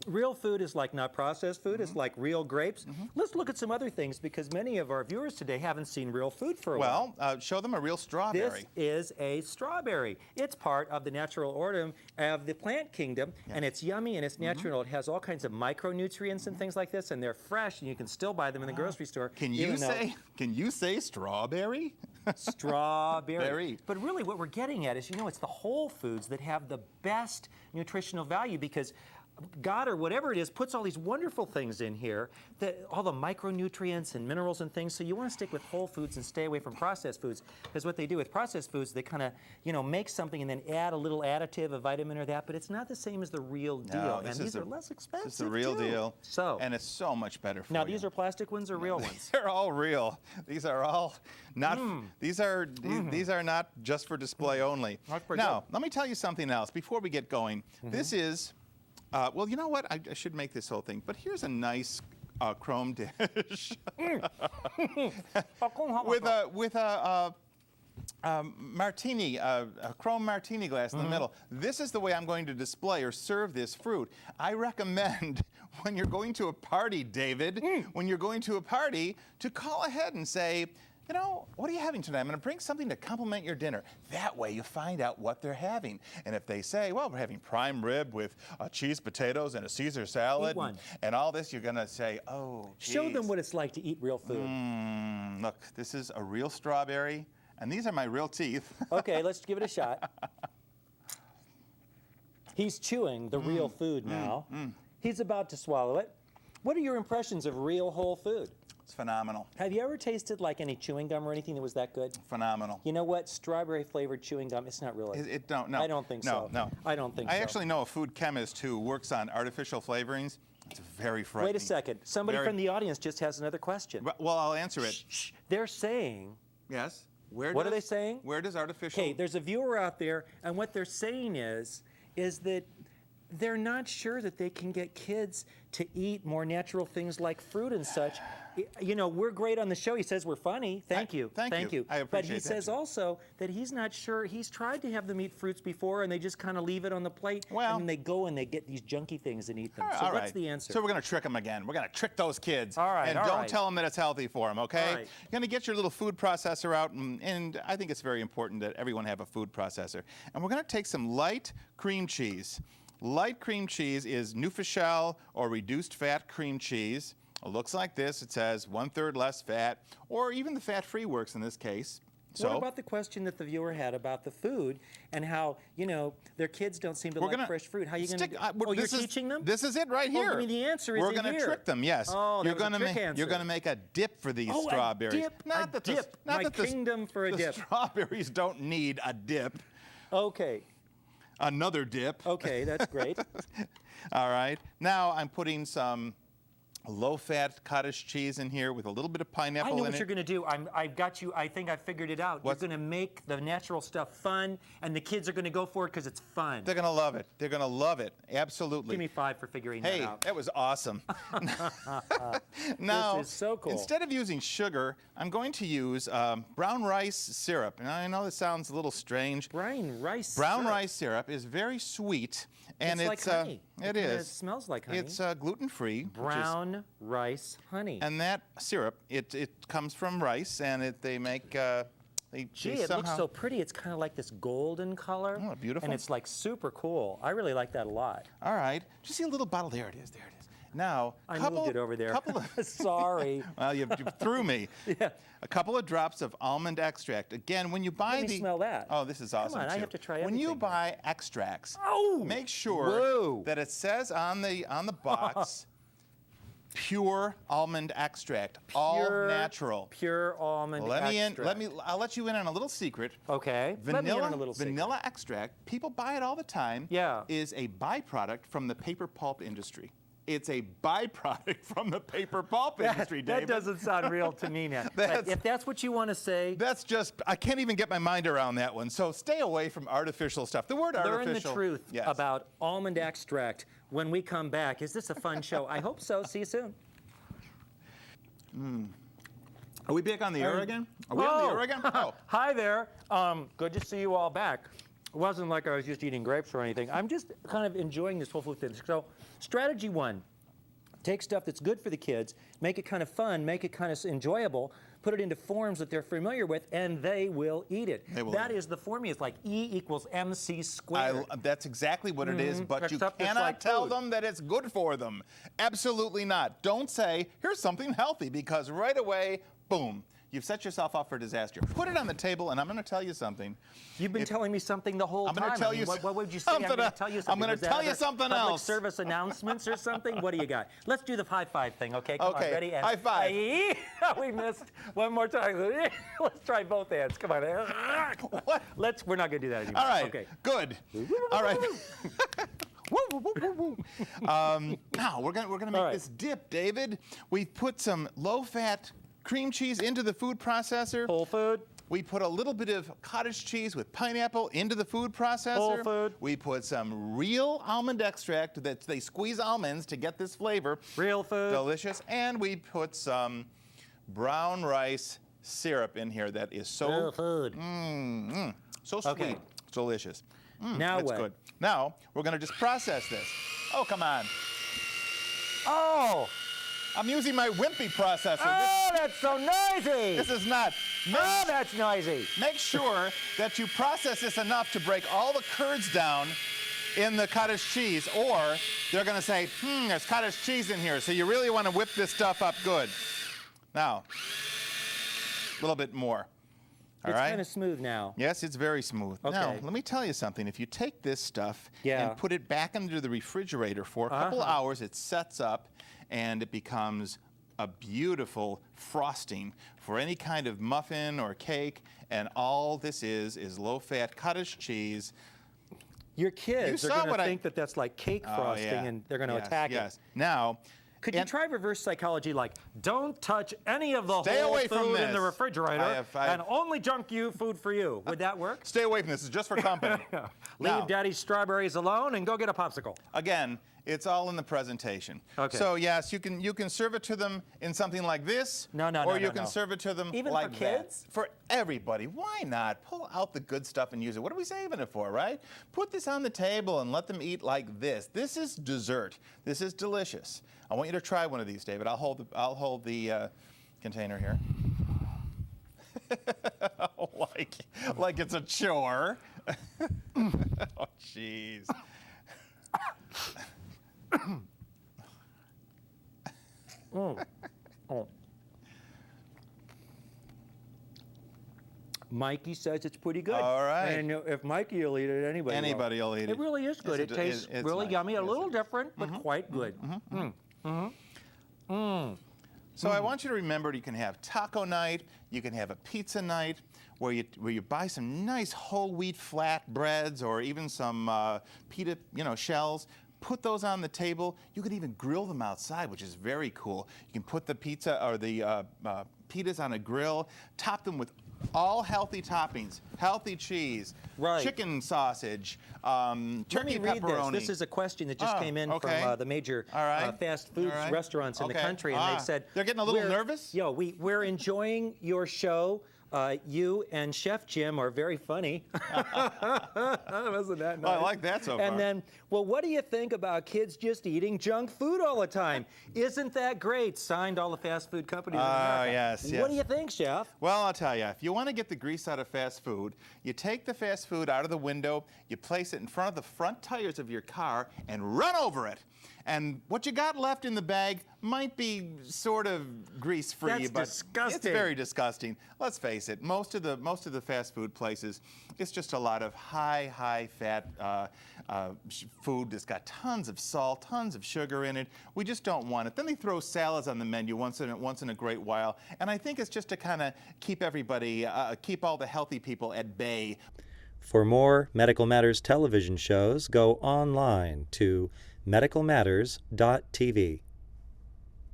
Real food is like not processed food. It's like real grapes. Let's look at some other things because many of our viewers today haven't seen real food for a while. Well, show them a real strawberry. This is a strawberry. It's part of the natural order of the plant kingdom, and it's yummy and it's natural. It has all kinds of micronutrients and things like this, and they're fresh, and you can still buy them in the grocery store. Can you say strawberry? Strawberry. But really what we're getting at is, it's the whole foods that have the best nutritional value because God or whatever it is puts all these wonderful things in here, all the micronutrients and minerals and things. So you want to stick with whole foods and stay away from processed foods. Because what they do with processed foods, they kind of, make something and then add a little additive, a vitamin or that, but it's not the same as the real deal. No, and these are less expensive. This is the real deal. So, and it's so much better for you. Now these are plastic ones or real ones? They're all real. These are all not. These are not just for display only. Now, let me tell you something else before we get going. This is. Well, you know what? I should make this whole thing. But here's a nice chrome dish with a martini, a chrome martini glass in the middle. This is the way I'm going to display or serve this fruit. I recommend when you're going to a party, David, when you're going to a party, to call ahead and say, what are you having tonight? I'm going to bring something to complement your dinner. That way you find out what they're having. And if they say, well, we're having prime rib with cheese potatoes and a Caesar salad and all this, you're going to say, oh, geez. Show them what it's like to eat real food. Look, this is a real strawberry, and these are my real teeth. Okay, let's give it a shot. He's chewing the real food now. He's about to swallow it. What are your impressions of real whole food? It's phenomenal. Have you ever tasted like any chewing gum or anything that was that good? Phenomenal. You know what? Strawberry flavored chewing gum, it's not really. No. I don't think so. No. I don't think so. I actually know a food chemist who works on artificial flavorings. It's very frightening. Wait a second. Somebody from the audience just has another question. Well, I'll answer it. Shh. They're saying. Yes? What are they saying? Where does artificial... Okay, there's a viewer out there, and what they're saying is that they're not sure that they can get kids to eat more natural things like fruit and such. We're great on the show. He says we're funny. Thank you. Thank you. I appreciate But he says also that he's not sure. He's tried to have them eat fruits before, and they just kind of leave it on the plate, and then they go and they get these junky things and eat them. So what's the answer? So we're going to trick them again. We're going to trick those kids. All right, and don't tell them that it's healthy for them, okay? All right. You're going to get your little food processor out, and I think it's very important that everyone have a food processor. And we're going to take some light cream cheese. Light cream cheese is Neufchâtel or reduced fat cream cheese. It looks like this. It says 1/3 less fat, or even the fat-free works in this case. So, what about the question that the viewer had about the food and how, their kids don't seem to like fresh fruit? How are you going to... you're teaching them? This is it right here. I mean, the answer is We're going to trick them, yes. Oh, you're going to make a dip for these strawberries. A dip. My kingdom for a dip. The strawberries don't need a dip. Okay. Another dip. Okay, that's great. All right. Now I'm putting some low-fat cottage cheese in here with a little bit of pineapple in it. I know what you're going to do. I've got you. I think I figured it out. You're going to make the natural stuff fun, and the kids are going to go for it because it's fun. They're going to love it. They're going to love it. Absolutely. Give me 5 for figuring that out. Hey, that was awesome. Now, this is so cool. Instead of using sugar, I'm going to use brown rice syrup. And I know this sounds a little strange. Brown rice syrup is very sweet. And it's like honey. It is. It smells like honey. It's gluten-free. Brown rice honey. And that syrup, it comes from rice, and they make... it looks so pretty. It's kind of like this golden color. Oh, beautiful. And it's like super cool. I really like that a lot. All right. Just see a little bottle. There it is. There it is. Now, I moved it over there. Sorry. Well, you threw me. Yeah. A couple of drops of almond extract. Again, when you buy Let me smell that. Oh, this is awesome. Come on, too. I have to try When everything. you buy extracts, make sure Whoa. that it says on the box pure almond extract, all natural. Pure almond extract. I'll let you in on a little secret. Okay. Let me in on a little secret. Vanilla extract, people buy it all the time, is a byproduct from the paper pulp industry. It's a byproduct from the paper pulp industry, David. That doesn't sound real to me now. But if that's what you want to say. That's just, I can't even get my mind around that one. So stay away from artificial stuff. The word artificial. Learn the truth about almond extract when we come back. Is this a fun show? I hope so. See you soon. Are we back on the air again? Are we on the air again? Oh. Hi there. Good to see you all back. It wasn't like I was just eating grapes or anything. I'm just kind of enjoying this whole food thing. So strategy 1, take stuff that's good for the kids, make it kind of fun, make it kind of enjoyable, put it into forms that they're familiar with, and they will eat it. That is the formula. It's like E equals MC squared. That's exactly what it is, but you Except it's cannot like tell food. them that it's good for them. Absolutely not. Don't say, here's something healthy, because right away, boom, you've set yourself up for disaster. Put it on the table, and I'm going to tell you something. You've been telling me something the whole time. I'm going to tell you what would you say? I'm going to tell you something. I'm going to tell you something public else. Service announcements or something? What do you got? Let's do the high five thing, okay? Come on, ready? And high five. We missed. One more time. Let's try both hands. Come on. What? We're not going to do that anymore. All right, Okay. good. All right. Now, we're gonna make this dip, David. We've put some low-fat cream cheese into the food processor. Whole food. We put a little bit of cottage cheese with pineapple into the food processor. Whole food. We put some real almond extract that they squeeze almonds to get this flavor. Real food. Delicious. And we put some brown rice syrup in here that is so Real food. so sweet. Okay. Delicious. Now That's what? good. Now we're gonna just process this. Oh, come on. Oh! I'm using my wimpy processor. Oh, that's so noisy! This is not. Oh, that's noisy! Make sure that you process this enough to break all the curds down in the cottage cheese, or they're going to say, there's cottage cheese in here. So you really want to whip this stuff up good. Now, a little bit more. All right? It's kind of smooth now. Yes, it's very smooth. Okay. Now, let me tell you something. If you take this stuff Yeah. and put it back into the refrigerator for a couple hours, it sets up and it becomes a beautiful frosting for any kind of muffin or cake. And all this is low-fat cottage cheese. Your kids You are saw going what to I- think that that's like cake frosting, and they're going to attack Yes. it. Now, Could you and- try reverse psychology, like, don't touch any of the Stay whole away from food in this. the refrigerator, I have- and only junk food for you? Would that work? Stay away from this. It's just for company. Leave Now, Daddy's strawberries alone and go get a popsicle. again, it's all in the presentation. Okay. So yes, you can serve it to them in something like this. No, Or you no, can no. serve it to them Even like for kids? that. For everybody. Why not? Pull out the good stuff and use it. What are we saving it for, right? Put this on the table and let them eat like this. This is dessert. This is delicious. I want you to try one of these, David. I'll hold the container here. like it's a chore. Oh, jeez. Oh. Mikey says it's pretty good. All right. And if Mikey will eat it, anybody will. will eat it. It really is good. Yes, It tastes it's really nice. yummy, a Yes, little it is. different, but quite good. So I want you to remember you can have taco night, you can have a pizza night, where you buy some nice whole wheat flat breads or even some pita shells. Put those on the table. You can even grill them outside, which is very cool. You can put the pizza or the pitas on a grill, top them with all healthy toppings, healthy cheese, Right. chicken sausage, Let me turkey read pepperoni. this. This is a question that just came in okay. from the major All right. fast foods All right. restaurants in the Okay. country, and they said They're getting a little nervous? We're enjoying your show. You and Chef Jim are very funny. Wasn't that nice? Well, I like that so far. And then, well, what do you think about kids just eating junk food all the time? Isn't that great? Signed all the fast food companies in America. Yes, What yes. do you think, Chef? Well, I'll tell you, if you want to get the grease out of fast food, you take the fast food out of the window, you place it in front of the front tires of your car, and run over it. And what you got left in the bag might be sort of grease-free, That's but disgusting. it's very disgusting. Let's face it, most of the fast food places, it's just a lot of high-fat food that's got tons of salt, tons of sugar in it. We just don't want it. Then they throw salads on the menu once in a great while, and I think it's just to kind of keep everybody, keep all the healthy people at bay. For more Medical Matters television shows, go online to medicalmatters.tv.